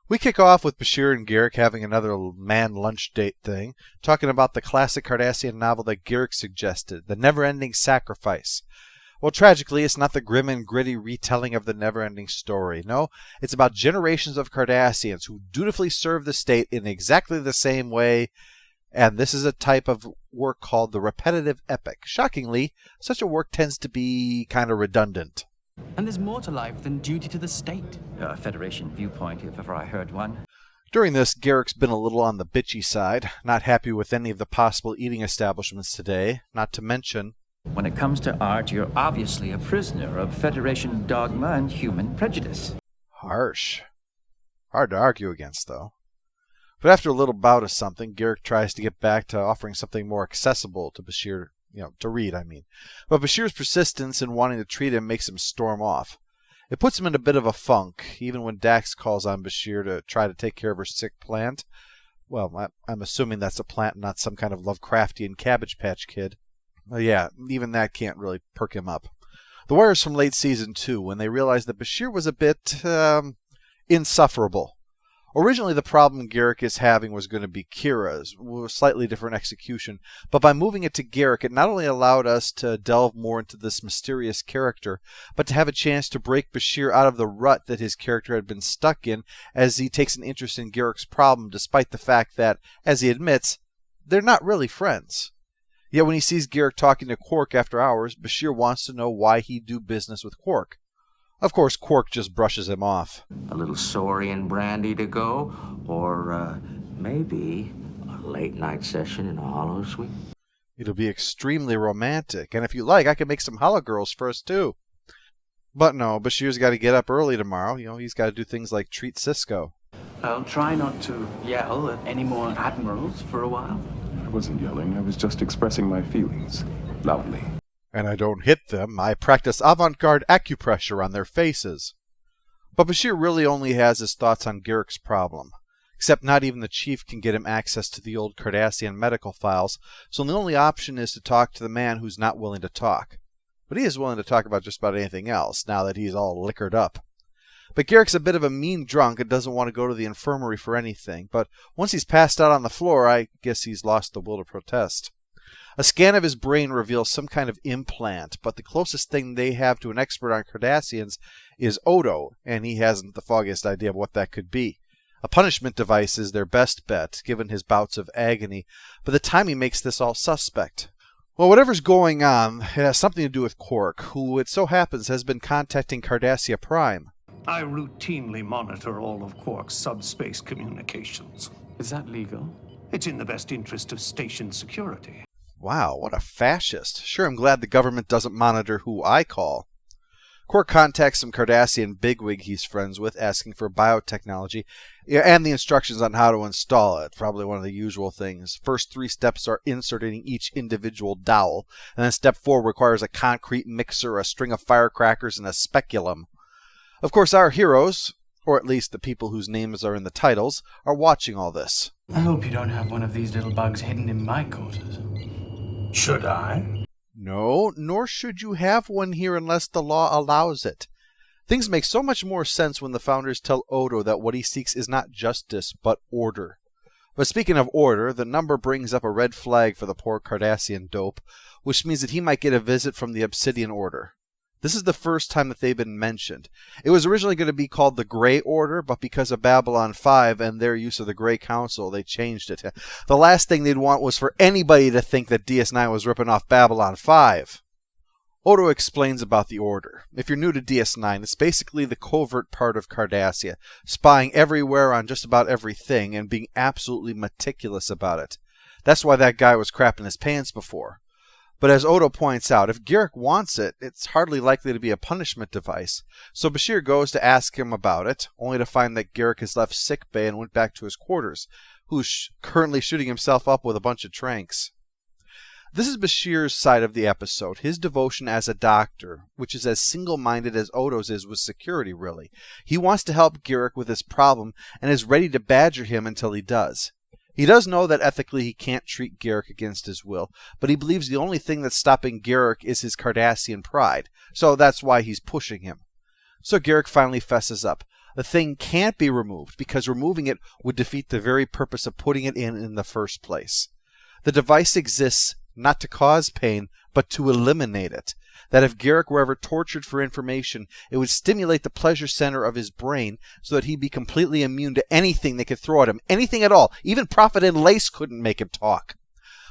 We kick off with Bashir and Garak having another man lunch date thing, talking about the classic Cardassian novel that Garak suggested, The Never-Ending Sacrifice. Well, tragically, it's not the grim and gritty retelling of the never-ending story. No, it's about generations of Cardassians who dutifully serve the state in exactly the same way, and this is a type of work called the repetitive epic. Shockingly, such a work tends to be kind of redundant. And there's more to life than duty to the state. A Federation viewpoint, if ever I heard one. During this, Garak's been a little on the bitchy side, not happy with any of the possible eating establishments today, not to mention... When it comes to art, you're obviously a prisoner of Federation dogma and human prejudice. Harsh. Hard to argue against, though. But after a little bout of something, Garak tries to get back to offering something more accessible to Bashir, to read, I mean. But Bashir's persistence in wanting to treat him makes him storm off. It puts him in a bit of a funk, even when Dax calls on Bashir to try to take care of her sick plant. Well, I'm assuming that's a plant, not some kind of Lovecraftian Cabbage Patch Kid. Yeah, even that can't really perk him up. The Wire's from late season 2, when they realized that Bashir was a bit, insufferable. Originally, the problem Garak is having was going to be Kira's, with a slightly different execution, but by moving it to Garak, it not only allowed us to delve more into this mysterious character, but to have a chance to break Bashir out of the rut that his character had been stuck in, as he takes an interest in Garak's problem, despite the fact that, as he admits, they're not really friends. Yet when he sees Garak talking to Quark after hours, Bashir wants to know why he'd do business with Quark. Of course, Quark just brushes him off. A little Saurian brandy to go, or maybe a late-night session in a hollow suite. It'll be extremely romantic, and if you like, I can make some hollow girls for us, too. But no, Bashir's got to get up early tomorrow. He's got to do things like treat Cisco. I'll try not to yell at any more admirals for a while. I wasn't yelling. I was just expressing my feelings, loudly. And I don't hit them. I practice avant-garde acupressure on their faces. But Bashir really only has his thoughts on Garak's problem. Except not even the chief can get him access to the old Cardassian medical files, so the only option is to talk to the man who's not willing to talk. But he is willing to talk about just about anything else, now that he's all liquored up. But Garak's a bit of a mean drunk and doesn't want to go to the infirmary for anything, but once he's passed out on the floor, I guess he's lost the will to protest. A scan of his brain reveals some kind of implant, but the closest thing they have to an expert on Cardassians is Odo, and he hasn't the foggiest idea of what that could be. A punishment device is their best bet, given his bouts of agony, but the timing makes this all suspect. Well, whatever's going on, it has something to do with Quark, who it so happens has been contacting Cardassia Prime. I routinely monitor all of Quark's subspace communications. Is that legal? It's in the best interest of station security. Wow, what a fascist. Sure, I'm glad the government doesn't monitor who I call. Quark contacts some Cardassian bigwig he's friends with, asking for biotechnology and the instructions on how to install it. Probably one of the usual things. First 3 steps are inserting each individual dowel, and then step 4 requires a concrete mixer, a string of firecrackers, and a speculum. Of course, our heroes, or at least the people whose names are in the titles, are watching all this. I hope you don't have one of these little bugs hidden in my quarters. Should I? No, nor should you have one here unless the law allows it. Things make so much more sense when the founders tell Odo that what he seeks is not justice, but order. But speaking of order, the number brings up a red flag for the poor Cardassian dope, which means that he might get a visit from the Obsidian Order. This is the first time that they've been mentioned. It was originally going to be called the Grey Order, but because of Babylon 5 and their use of the Grey Council, they changed it. The last thing they'd want was for anybody to think that DS9 was ripping off Babylon 5. Odo explains about the Order. If you're new to DS9, it's basically the covert part of Cardassia, spying everywhere on just about everything and being absolutely meticulous about it. That's why that guy was crapping his pants before. But as Odo points out, if Garak wants it, it's hardly likely to be a punishment device. So Bashir goes to ask him about it, only to find that Garak has left sickbay and went back to his quarters, who's currently shooting himself up with a bunch of tranks. This is Bashir's side of the episode, his devotion as a doctor, which is as single-minded as Odo's is with security, really. He wants to help Garak with his problem and is ready to badger him until he does. He does know that ethically he can't treat Garak against his will, but he believes the only thing that's stopping Garak is his Cardassian pride, so that's why he's pushing him. So Garak finally fesses up. The thing can't be removed because removing it would defeat the very purpose of putting it in the first place. The device exists not to cause pain, but to eliminate it. That if Garak were ever tortured for information, it would stimulate the pleasure center of his brain so that he'd be completely immune to anything they could throw at him, anything at all. Even Prophet and Lace couldn't make him talk.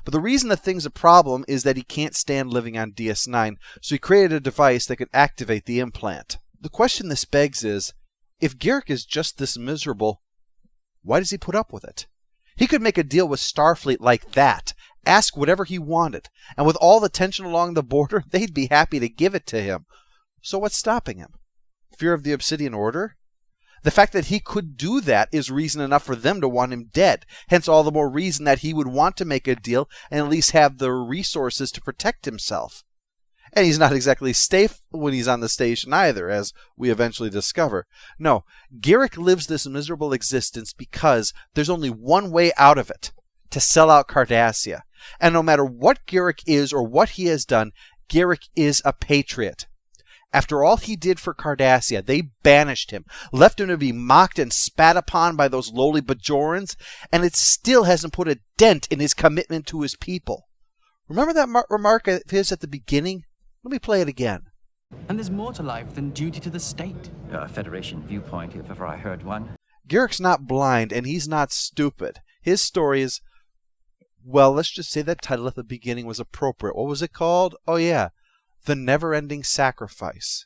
But the reason the thing's a problem is that he can't stand living on DS9, so he created a device that could activate the implant. The question this begs is, if Garak is just this miserable, why does he put up with it? He could make a deal with Starfleet like that, ask whatever he wanted, and with all the tension along the border, they'd be happy to give it to him. So what's stopping him? Fear of the Obsidian Order? The fact that he could do that is reason enough for them to want him dead, hence all the more reason that he would want to make a deal and at least have the resources to protect himself. And he's not exactly safe when he's on the station either, as we eventually discover. No, Garak lives this miserable existence because there's only one way out of it, to sell out Cardassia. And no matter what Garak is or what he has done, Garak is a patriot. After all he did for Cardassia, they banished him, left him to be mocked and spat upon by those lowly Bajorans, and it still hasn't put a dent in his commitment to his people. Remember that remark of his at the beginning? Let me play it again. And there's more to life than duty to the state. A Federation viewpoint, if ever I heard one. Garak's not blind, and he's not stupid. His story is, well, let's just say that title at the beginning was appropriate. What was it called? Oh yeah, The Never-Ending Sacrifice.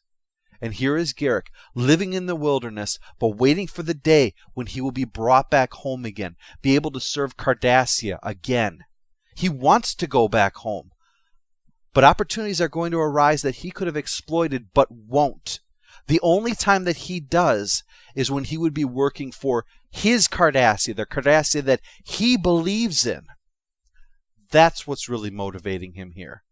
And here is Garak, living in the wilderness, but waiting for the day when he will be brought back home again, be able to serve Cardassia again. He wants to go back home. But opportunities are going to arise that he could have exploited but won't. The only time that he does is when he would be working for his Cardassia, the Cardassia that he believes in. That's what's really motivating him here.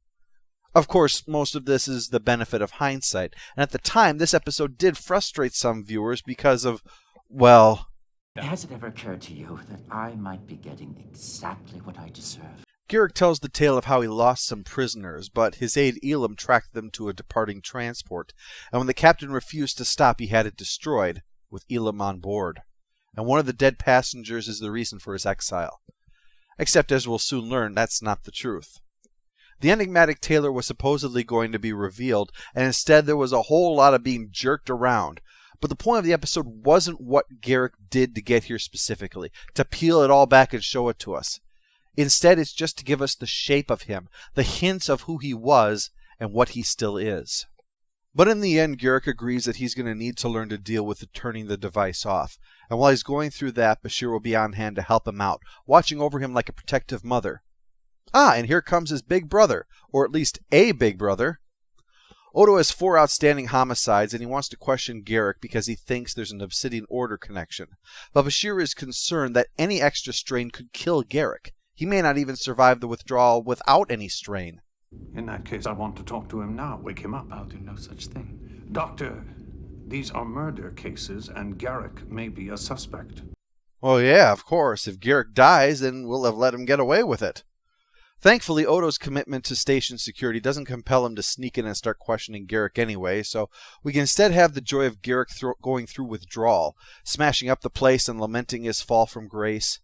Of course, most of this is the benefit of hindsight. And at the time, this episode did frustrate some viewers because of, well... Has it ever occurred to you that I might be getting exactly what I deserve? Garak tells the tale of how he lost some prisoners, but his aide Elam tracked them to a departing transport, and when the captain refused to stop, he had it destroyed, with Elam on board. And one of the dead passengers is the reason for his exile. Except, as we'll soon learn, that's not the truth. The enigmatic tailor was supposedly going to be revealed, and instead there was a whole lot of being jerked around. But the point of the episode wasn't what Garak did to get here specifically, to peel it all back and show it to us. Instead, it's just to give us the shape of him, the hints of who he was and what he still is. But in the end, Garak agrees that he's going to need to learn to deal with turning the device off. And while he's going through that, Bashir will be on hand to help him out, watching over him like a protective mother. Ah, and here comes his big brother, or at least a big brother. Odo has 4 outstanding homicides, and he wants to question Garak because he thinks there's an Obsidian Order connection. But Bashir is concerned that any extra strain could kill Garak. He may not even survive the withdrawal without any strain. In that case, I want to talk to him now. Wake him up. I'll do no such thing. Doctor, these are murder cases, and Garak may be a suspect. Well, yeah, of course. If Garak dies, then we'll have let him get away with it. Thankfully, Odo's commitment to station security doesn't compel him to sneak in and start questioning Garak anyway, so we can instead have the joy of Garak going through withdrawal, smashing up the place and lamenting his fall from grace.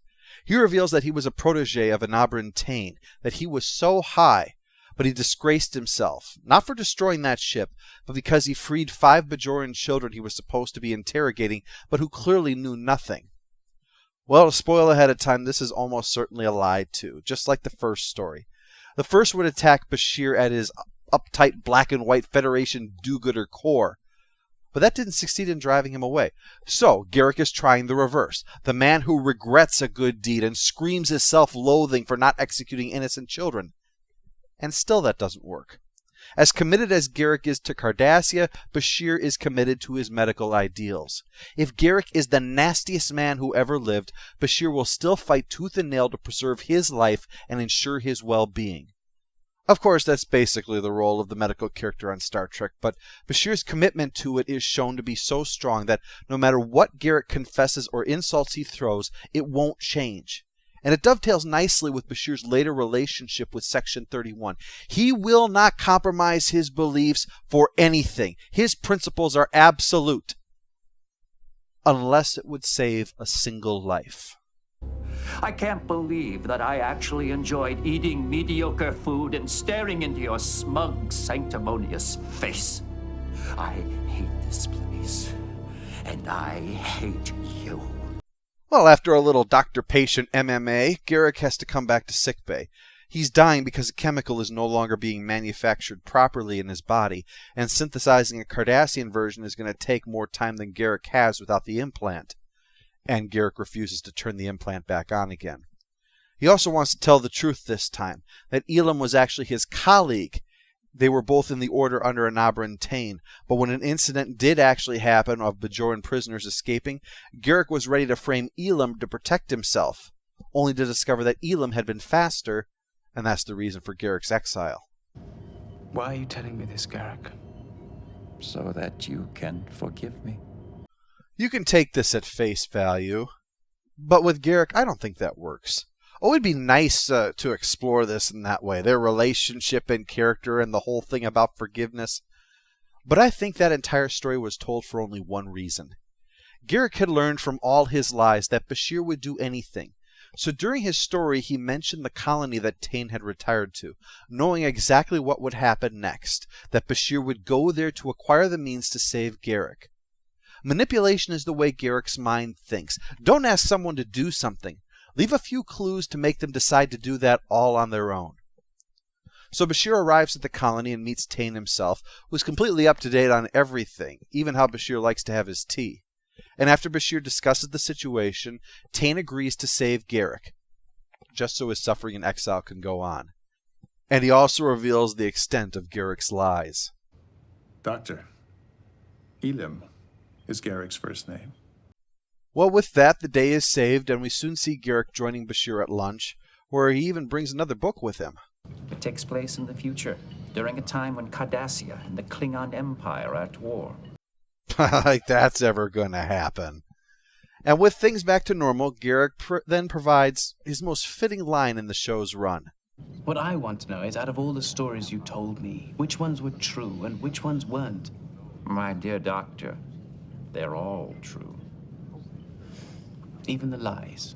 He reveals that he was a protege of Anabran Tain, that he was so high, but he disgraced himself, not for destroying that ship, but because he freed 5 Bajoran children he was supposed to be interrogating, but who clearly knew nothing. Well, to spoil ahead of time, this is almost certainly a lie too, just like the first story. The first would attack Bashir at his uptight black and white Federation do-gooder core, but that didn't succeed in driving him away. So, Garak is trying the reverse. The man who regrets a good deed and screams his self-loathing for not executing innocent children. And still that doesn't work. As committed as Garak is to Cardassia, Bashir is committed to his medical ideals. If Garak is the nastiest man who ever lived, Bashir will still fight tooth and nail to preserve his life and ensure his well-being. Of course, that's basically the role of the medical character on Star Trek, but Bashir's commitment to it is shown to be so strong that no matter what Garak confesses or insults he throws, it won't change. And it dovetails nicely with Bashir's later relationship with Section 31. He will not compromise his beliefs for anything. His principles are absolute. unless it would save a single life. I can't believe that I actually enjoyed eating mediocre food and staring into your smug, sanctimonious face. I hate this place, and I hate you. Well, after a little doctor-patient MMA, Garak has to come back to sickbay. He's dying because a chemical is no longer being manufactured properly in his body, and synthesizing a Cardassian version is going to take more time than Garak has without the implant. And Garak refuses to turn the implant back on again. He also wants to tell the truth this time, that Elam was actually his colleague. They were both in the Order under Anabra and Tain, but when an incident did actually happen of Bajoran prisoners escaping, Garak was ready to frame Elam to protect himself, only to discover that Elam had been faster, and that's the reason for Garak's exile. Why are you telling me this, Garak? So that you can forgive me. You can take this at face value, but with Garak, I don't think that works. Oh, it'd be nice to explore this in that way, their relationship and character and the whole thing about forgiveness. But I think that entire story was told for only one reason. Garak had learned from all his lies that Bashir would do anything. So during his story, he mentioned the colony that Tain had retired to, knowing exactly what would happen next, that Bashir would go there to acquire the means to save Garak. Manipulation is the way Garak's mind thinks. Don't ask someone to do something. Leave a few clues to make them decide to do that all on their own. So Bashir arrives at the colony and meets Tain himself, who's completely up to date on everything, even how Bashir likes to have his tea. And after Bashir discusses the situation, Tain agrees to save Garak, just so his suffering in exile can go on. And he also reveals the extent of Garak's lies. Doctor, Elam is Garak's first name. Well, with that, the day is saved, and we soon see Garak joining Bashir at lunch, where he even brings another book with him. It takes place in the future, during a time when Cardassia and the Klingon Empire are at war. Like that's ever gonna happen. And with things back to normal, Garak then provides his most fitting line in the show's run. What I want to know is, out of all the stories you told me, which ones were true and which ones weren't? My dear doctor, they're all true. Even the lies.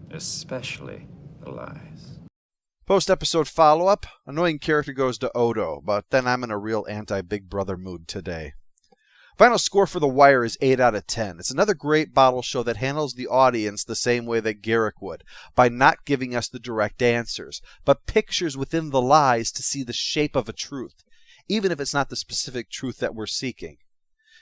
Especially the lies. Post-episode follow-up, annoying character goes to Odo, but then I'm in a real anti-Big Brother mood today. Final score for The Wire is 8 out of 10. It's another great bottle show that handles the audience the same way that Garak would, by not giving us the direct answers, but pictures within the lies to see the shape of a truth, even if it's not the specific truth that we're seeking.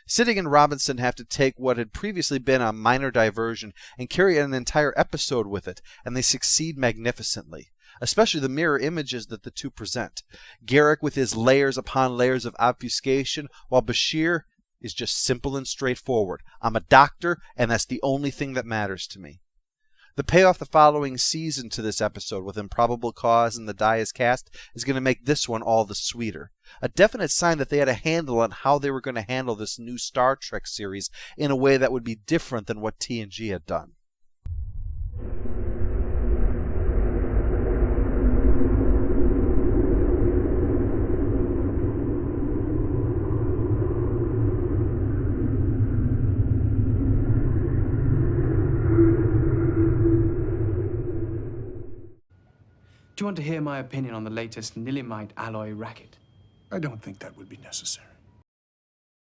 Siddig and Robinson have to take what had previously been a minor diversion and carry an entire episode with it, and they succeed magnificently. Especially the mirror images that the two present. Garak with his layers upon layers of obfuscation, while Bashir is just simple and straightforward. I'm a doctor, and that's the only thing that matters to me. The payoff the following season to this episode with Improbable Cause and the die is cast is going to make this one all the sweeter. A definite sign that they had a handle on how they were going to handle this new Star Trek series in a way that would be different than what TNG had done. Do you want to hear my opinion on the latest Nilimite alloy racket? I don't think that would be necessary.